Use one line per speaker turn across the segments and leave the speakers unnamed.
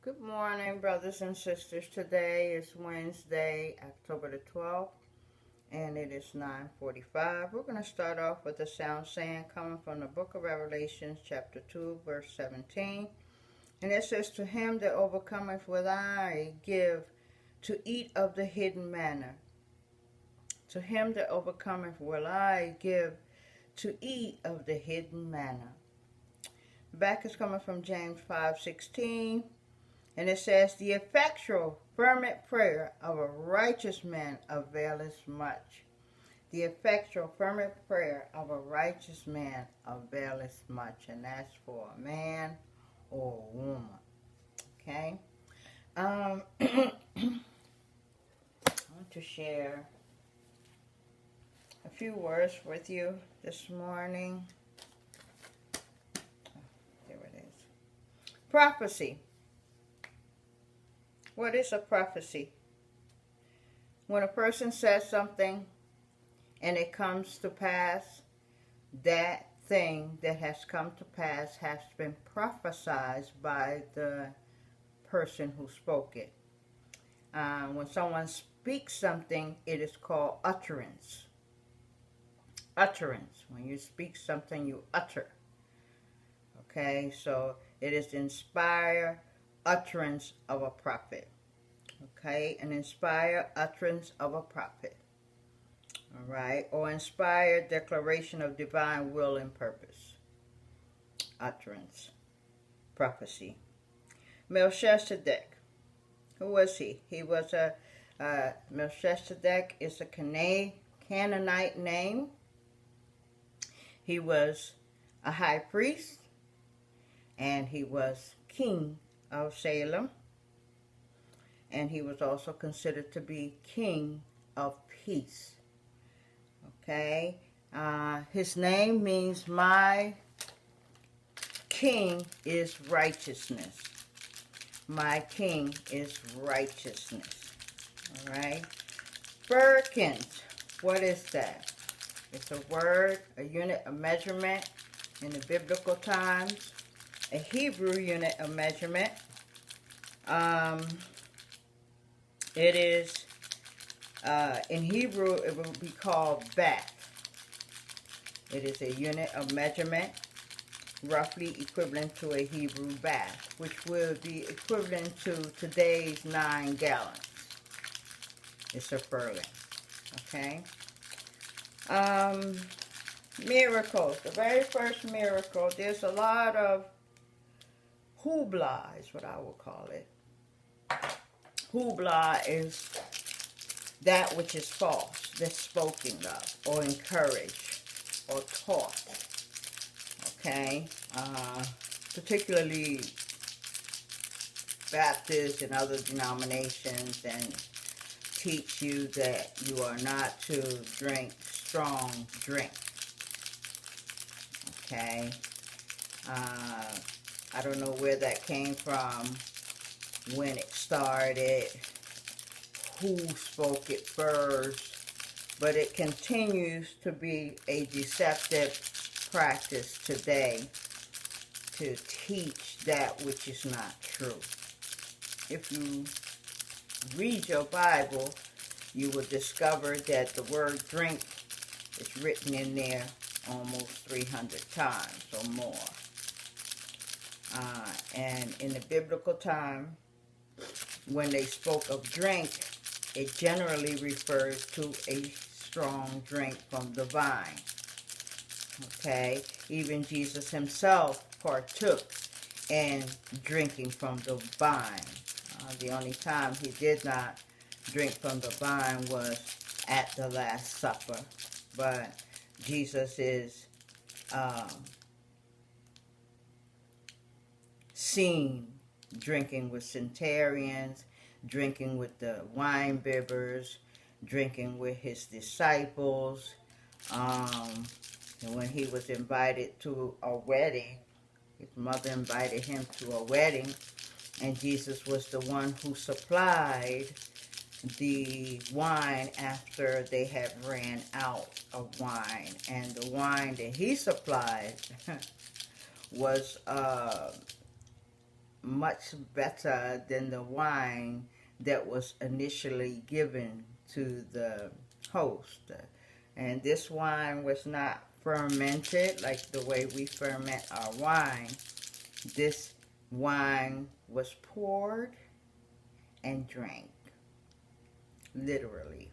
Good morning, brothers and sisters. Today is Wednesday, October the 12th, and it is 9:45. We're going to start off with a sound saying coming from the book of Revelations, chapter 2, verse 17. And it says, "To him that overcometh will I give to eat of the hidden manna. To him that overcometh will I give to eat of the hidden manna." Back is coming from James 5:16. And it says, "The effectual, fervent prayer of a righteous man availeth much." The effectual, fervent prayer of a righteous man availeth much. And that's for a man or a woman. Okay? I want to share a few words with you this morning. There it is. Prophecy. What is a prophecy? When a person says something and it comes to pass, that thing that has come to pass has been prophesied by the person who spoke it. When someone speaks something, it is called utterance. Utterance. When you speak something, you utter. Okay, so it is the inspired utterance of a prophet. Okay, an inspired utterance of a prophet. All right, or inspired declaration of divine will and purpose. Utterance. Prophecy. Melchizedek. Who was he? He was Melchizedek is a Canaanite name. He was a high priest, and he was king of Salem, and he was also considered to be king of peace. Okay, his name means "my king is righteousness." My king is righteousness. All right. Firkins. What is that? It's a word, a unit of measurement in the biblical times, a Hebrew unit of measurement. It is, in Hebrew, it will be called bat. It is a unit of measurement, roughly equivalent to a Hebrew bath, which will be equivalent to today's 9 gallons. It's a furlong. Okay? Miracles. The very first miracle, there's a lot of hoopla is what I will call it. Hoopla is that which is false, that's spoken of, or encouraged, or taught. Okay? Particularly Baptists and other denominations, and teach you that you are not to drink strong drink. Okay? I don't know where that came from, when it started, who spoke it first, but it continues to be a deceptive practice today to teach that which is not true. If you read your Bible, you will discover that the word drink is written in there almost 300 times or more. And in the biblical time, when they spoke of drink, it generally refers to a strong drink from the vine. Okay? Even Jesus himself partook in drinking from the vine. The only time he did not drink from the vine was at the Last Supper. But Jesus is seen drinking with centurions, drinking with the wine bibbers, drinking with his disciples. And when he was invited to a wedding, his mother invited him to a wedding, and Jesus was the one who supplied the wine after they had ran out of wine. And the wine that he supplied was much better than the wine that was initially given to the host. And this wine was not fermented like the way we ferment our wine. This wine was poured and drank. Literally.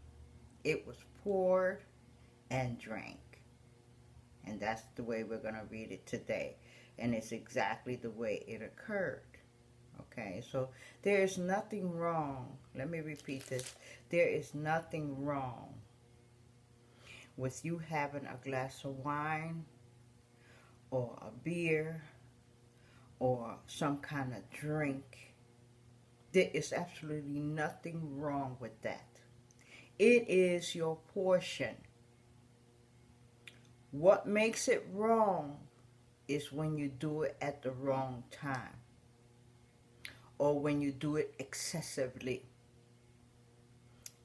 It was poured and drank. And that's the way we're going to read it today. And it's exactly the way it occurred. Okay, so there is nothing wrong. Let me repeat this. There is nothing wrong with you having a glass of wine or a beer or some kind of drink. There is absolutely nothing wrong with that. It is your portion. What makes it wrong is when you do it at the wrong time, or when you do it excessively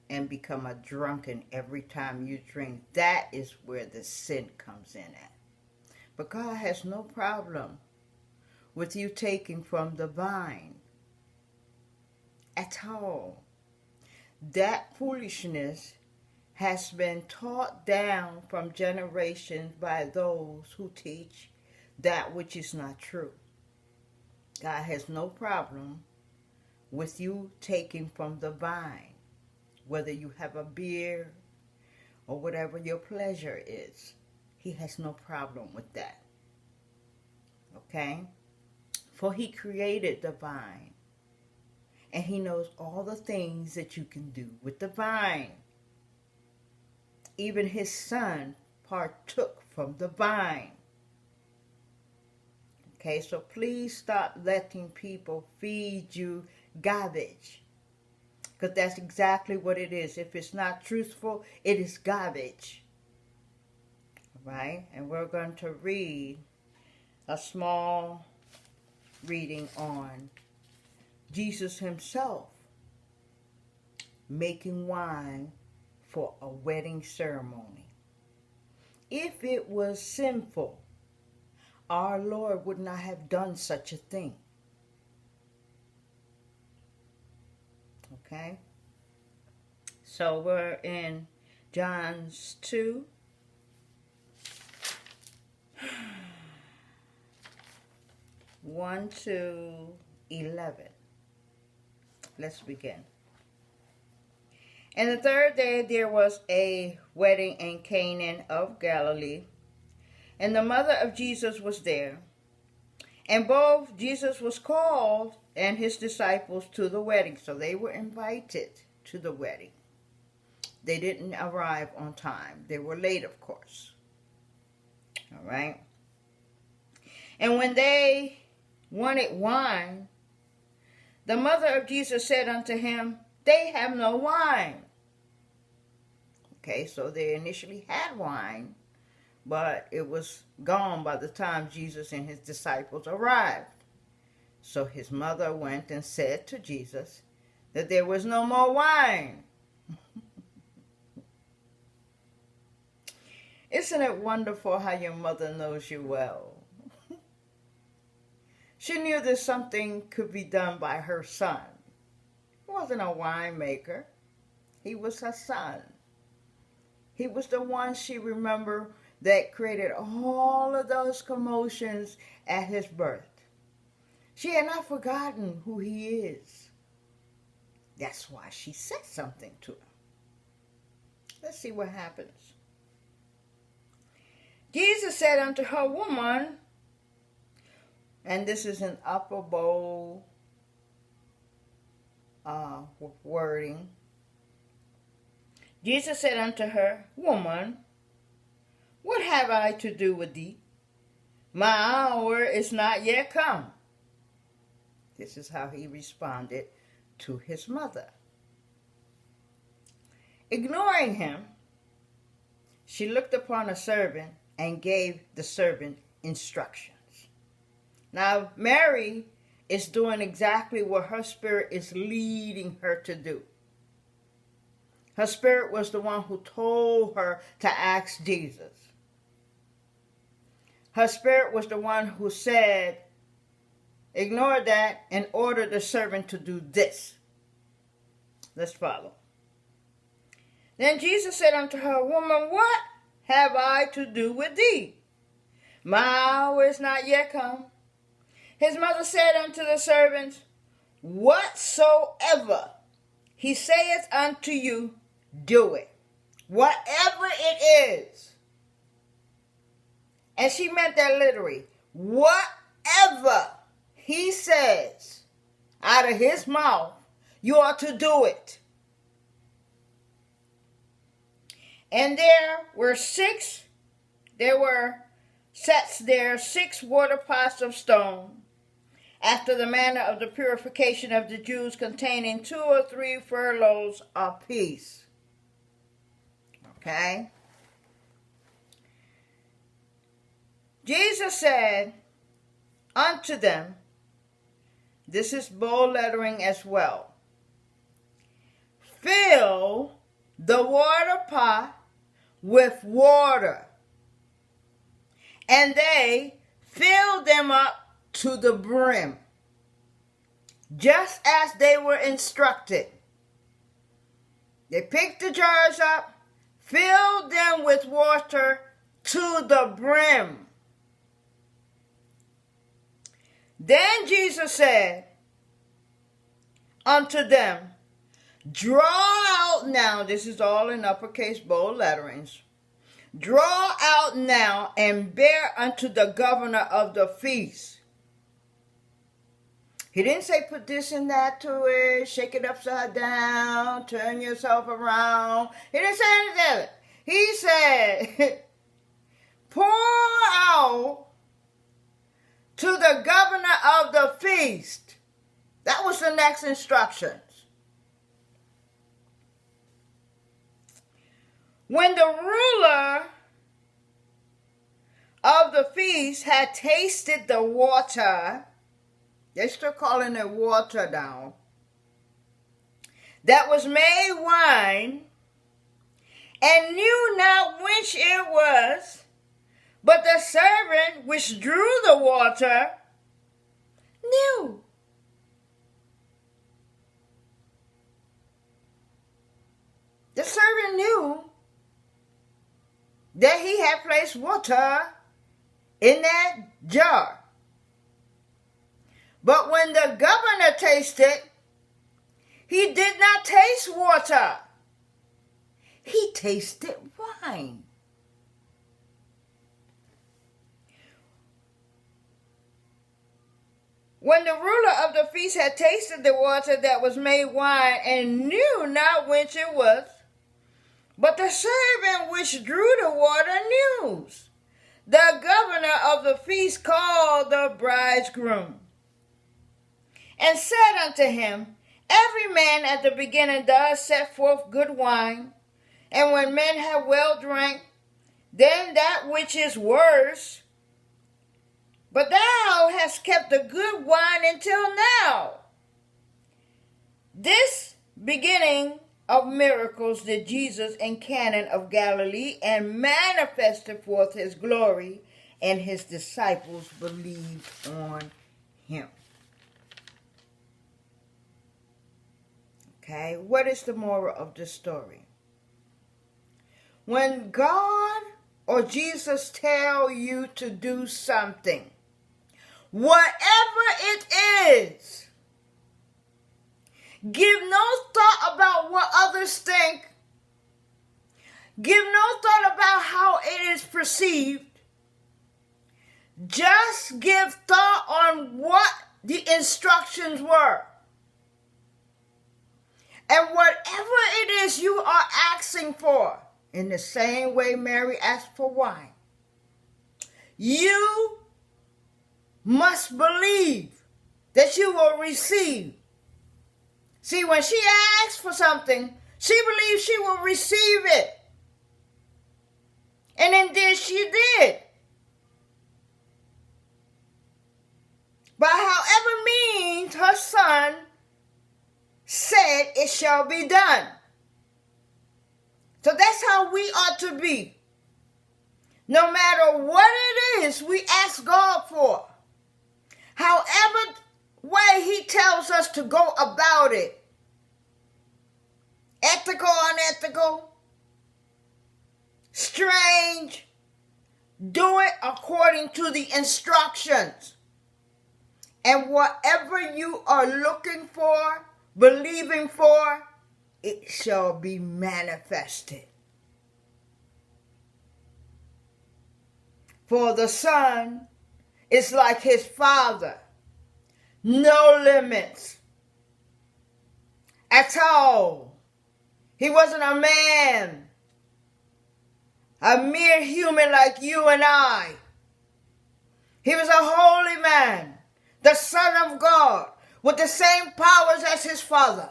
and become a drunken every time you drink. That is where the sin comes in at. But God has no problem with you taking from the vine at all. That foolishness has been taught down from generations by those who teach that which is not true. God has no problem with you taking from the vine, whether you have a beer or whatever your pleasure is. He has no problem with that. Okay? For he created the vine, and he knows all the things that you can do with the vine. Even his son partook from the vine. Okay, so please stop letting people feed you garbage. Because that's exactly what it is. If it's not truthful, it is garbage. Right? And we're going to read a small reading on Jesus himself making wine for a wedding ceremony. If it was sinful, our Lord would not have done such a thing. Okay? So we're in John 2. One to 11. Let's begin. And the third day there was a wedding in Cana of Galilee, and the mother of Jesus was there. And both Jesus was called and his disciples to the wedding. So they were invited to the wedding. They didn't arrive on time. They were late, of course. All right. And when they wanted wine, the mother of Jesus said unto him, they have no wine. Okay, so they initially had wine, but it was gone by the time Jesus and his disciples arrived. So his mother went and said to Jesus that there was no more wine. Isn't it wonderful how your mother knows you well? She knew that something could be done by her son. He wasn't a winemaker. He was her son. He was the one she remembered that created all of those commotions at his birth. She had not forgotten who he is. That's why she said something to him. Let's see what happens. Jesus said unto her, woman, and this is an upper bowl wording. Jesus said unto her, woman, what have I to do with thee? My hour is not yet come. This is how he responded to his mother. Ignoring him, she looked upon a servant and gave the servant instructions. Now, Mary is doing exactly what her spirit is leading her to do. Her spirit was the one who told her to ask Jesus. Her spirit was the one who said, ignore that and order the servant to do this. Let's follow. Then Jesus said unto her, Woman, what have I to do with thee? My hour is not yet come. His mother said unto the servants, Whatsoever he saith unto you, do it. Whatever it is. And she meant that literally. Whatever he says out of his mouth, you ought to do it. And there were six water pots of stone, after the manner of the purification of the Jews, containing 2 or 3 furlongs apiece. Okay? Jesus said unto them, this is bold lettering as well, fill the water pot with water. And they filled them up to the brim, just as they were instructed. They picked the jars up, filled them with water to the brim. Then Jesus said unto them, Draw out now, this is all in uppercase bold letterings, draw out now and bear unto the governor of the feast. He didn't say put this and that to it, shake it upside down, turn yourself around. He didn't say anything of it. He said, pour out to the governor of the feast. That was the next instructions. When the ruler of the feast had tasted the water, they still calling it water now, that was made wine, and knew not which it was, but the servant which drew the water knew. The servant knew that he had placed water in that jar. But when the governor tasted, he did not taste water. He tasted wine. When the ruler of the feast had tasted the water that was made wine, and knew not whence it was, but the servant which drew the water knew, the governor of the feast called the bridegroom, and said unto him, Every man at the beginning does set forth good wine, and when men have well drank, then that which is worse. But thou hast kept the good wine until now. This beginning of miracles did Jesus in Cana of Galilee, and manifested forth his glory, and his disciples believed on him. Okay, what is the moral of this story? When God or Jesus tell you to do something, whatever it is, give no thought about what others think. Give no thought about how it is perceived. Just give thought on what the instructions were. And whatever it is you are asking for, in the same way Mary asked for wine, you must believe that you will receive. See, when she asks for something, she believes she will receive it. And indeed she did. By however means her son said it shall be done. So that's how we ought to be. No matter what it is we ask God for, However way he tells us to go about it, ethical, unethical, strange, do it according to the instructions. And whatever you are looking for, believing for, it shall be manifested. For the Son is like his Father. No limits at all. He wasn't a man, a mere human like you and I. He was a holy man, the Son of God, with the same powers as his Father.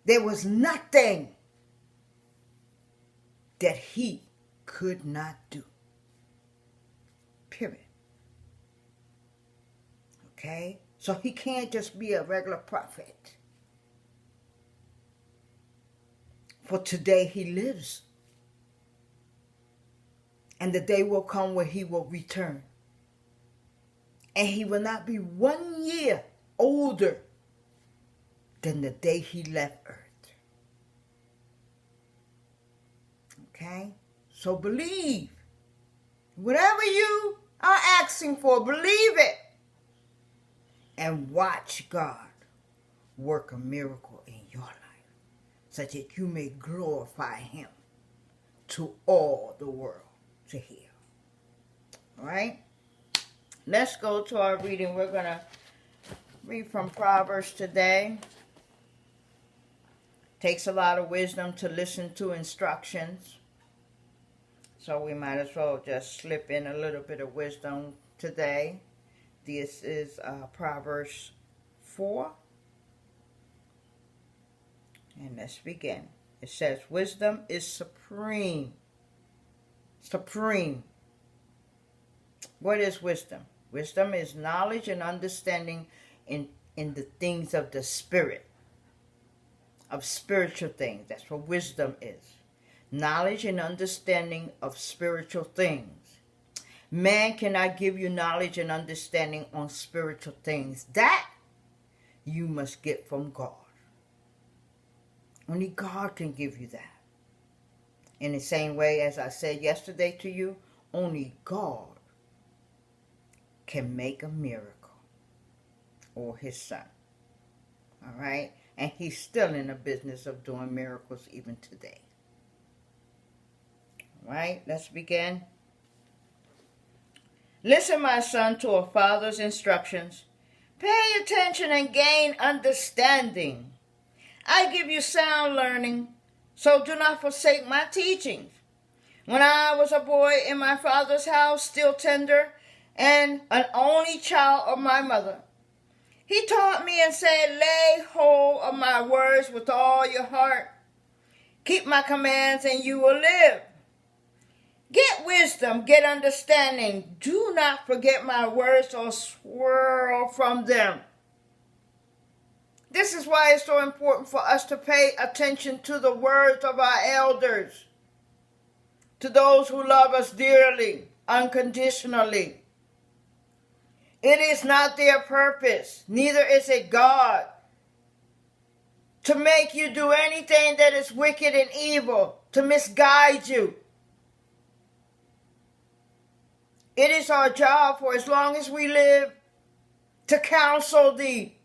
There was nothing that he could not do. Period. Okay? So he can't just be a regular prophet. For today he lives. And the day will come where he will return. And he will not be 1 year older than the day he left earth. Okay? So believe. Whatever you are asking for, believe it. And watch God work a miracle in your life, such that you may glorify him to all the world to hear. All right? Let's go to our reading. We're going to read from Proverbs today. Takes a lot of wisdom to listen to instructions. So we might as well just slip in a little bit of wisdom today. This is Proverbs 4. And let's begin. It says, wisdom is supreme. Supreme. What is wisdom? Wisdom is knowledge and understanding in the things of the spirit. Of spiritual things. That's what wisdom is. Knowledge and understanding of spiritual things. Man cannot give you knowledge and understanding on spiritual things. That you must get from God. Only God can give you that. In the same way as I said yesterday to you, only God can make a miracle. Or his Son. All right? And he's still in the business of doing miracles even today. All right? Let's begin. Listen, my son, to a father's instructions. Pay attention and gain understanding. I give you sound learning, so do not forsake my teachings. When I was a boy in my father's house, still tender, and an only child of my mother, he taught me and said, lay hold of my words with all your heart. Keep my commands and you will live. Get wisdom, get understanding. Do not forget my words or swerve from them. This is why it's so important for us to pay attention to the words of our elders, to those who love us dearly, unconditionally. It is not their purpose, neither is it God, to make you do anything that is wicked and evil, to misguide you. It is our job for as long as we live to counsel thee.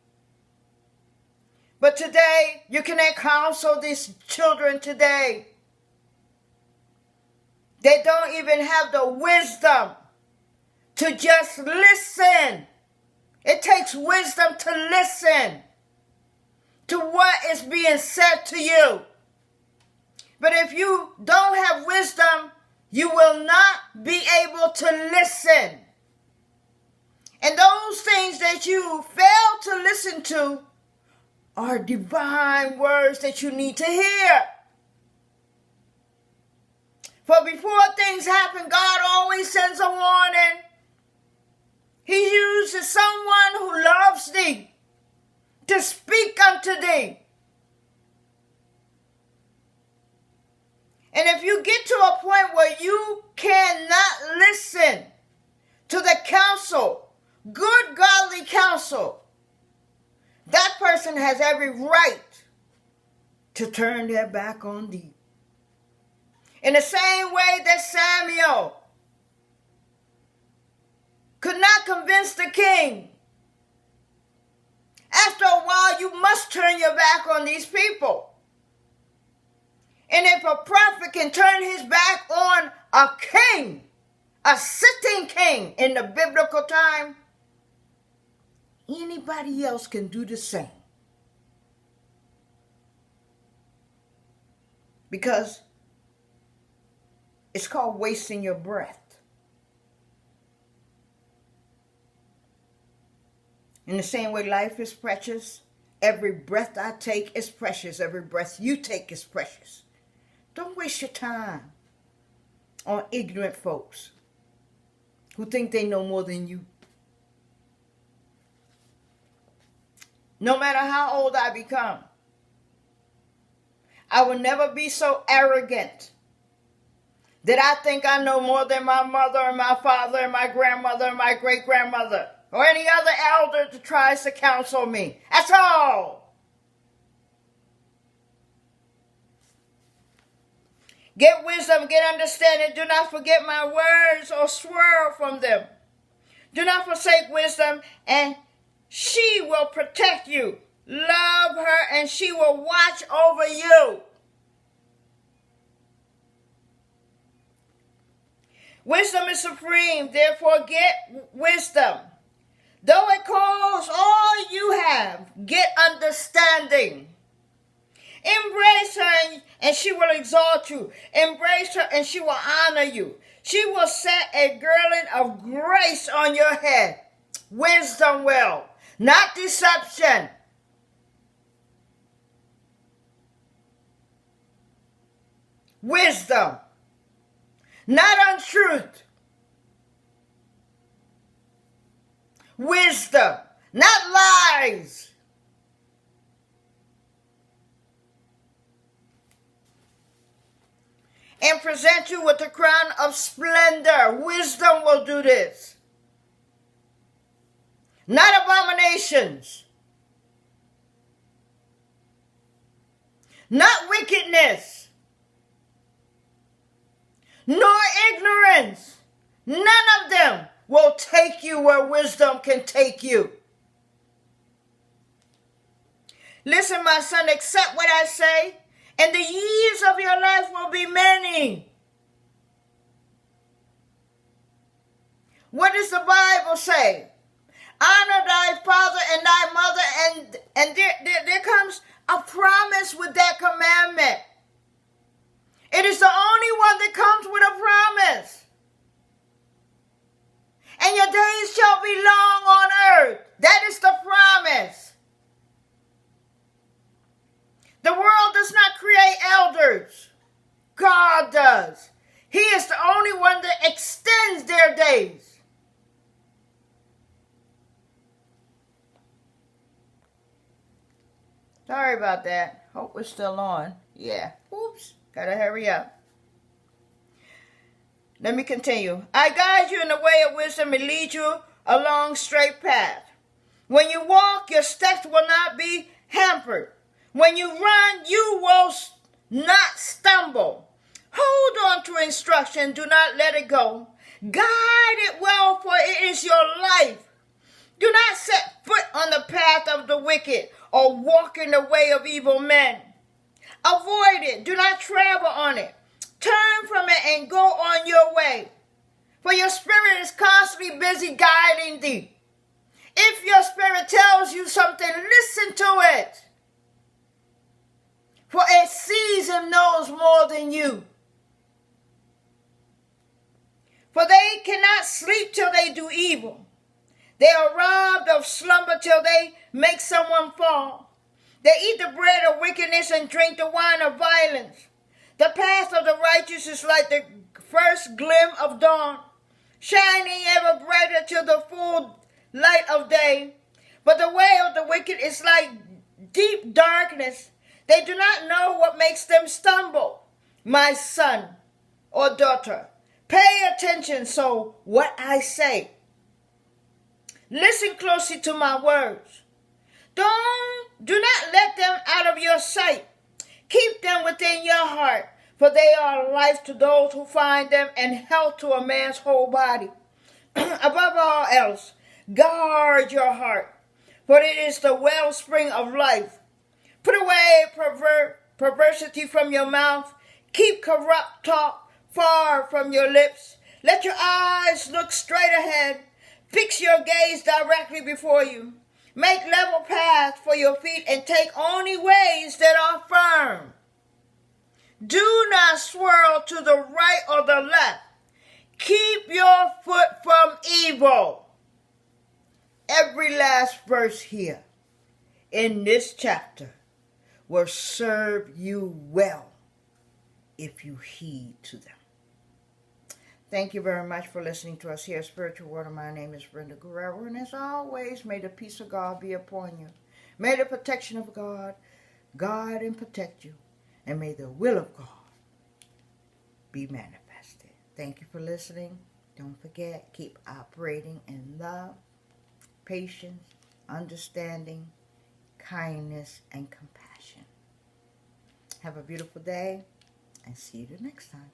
But today, you cannot counsel these children today. They don't even have the wisdom to just listen. It takes wisdom to listen to what is being said to you. But if you don't have wisdom, you will not be able to listen. And those things that you fail to listen to are divine words that you need to hear. For before things happen, God always sends a warning. He uses someone who loves thee to speak unto thee. And if you get to a point where you cannot listen to the counsel good godly counsel, that person has every right to turn their back on thee. In the same way that Samuel could not convince the king, after a while you must turn your back on these people. And if a prophet can turn his back on a king, a sitting king in the biblical time, anybody else can do the same. Because it's called wasting your breath. In the same way life is precious, every breath I take is precious. Every breath you take is precious. Don't waste your time on ignorant folks who think they know more than you. No matter how old I become, I will never be so arrogant that I think I know more than my mother and my father and my grandmother and my great-grandmother or any other elder that tries to counsel me. That's all. Get wisdom, get understanding. Do not forget my words or swerve from them. Do not forsake wisdom, and she will protect you. Love her, and she will watch over you. Wisdom is supreme, therefore get wisdom. Though it costs all you have, get understanding. Embrace her and she will exalt you. Embrace her and she will honor you. She will set a girdle of grace on your head. Wisdom will, not deception. Wisdom, not untruth. Wisdom, not lies. And present you with a crown of splendor. Wisdom will do this. Not abominations. Not wickedness. Nor ignorance. None of them will take you where wisdom can take you. Listen, my son, accept what I say, and the years of your life will be many. What does the Bible say? Honor thy father and thy mother, and there comes a promise with that commandment. It is the only one that comes with a promise. And your days shall be long on earth. That is the promise. The world does not create elders. God does. He is the only one that extends their days. Sorry about that. Hope we're still on. Yeah. Oops. Gotta hurry up. Let me continue. I guide you in the way of wisdom and lead you along straight path. When you walk, your steps will not be hampered. When you run, you will not stumble. Hold on to instruction. Do not let it go. Guide it well, for it is your life. Do not set foot on the path of the wicked or walk in the way of evil men. Avoid it. Do not travel on it. Turn from it and go on your way. For your spirit is constantly busy guiding thee. If your spirit tells you something, listen to it. For it sees and knows more than you. For they cannot sleep till they do evil. They are robbed of slumber till they make someone fall. They eat the bread of wickedness and drink the wine of violence. The path of the righteous is like the first gleam of dawn, shining ever brighter till the full light of day. But the way of the wicked is like deep darkness. They do not know what makes them stumble. My son or daughter, pay attention so what I say. Listen closely to my words. Do not let them out of your sight. Keep them within your heart, for they are life to those who find them and health to a man's whole body. Above all else, guard your heart, for it is the wellspring of life. Put away perversity from your mouth. Keep corrupt talk far from your lips. Let your eyes look straight ahead. Fix your gaze directly before you. Make level paths for your feet and take only ways that are firm. Do not swirl to the right or the left. Keep your foot from evil. Every last verse here in this chapter will serve you well if you heed to them. Thank you very much for listening to us here at Spiritual Water. My name is Brenda Guerrero, and as always, may the peace of God be upon you. May the protection of God guard and protect you, and may the will of God be manifested. Thank you for listening. Don't forget, keep operating in love, patience, understanding, kindness, and compassion. Have a beautiful day, and see you the next time.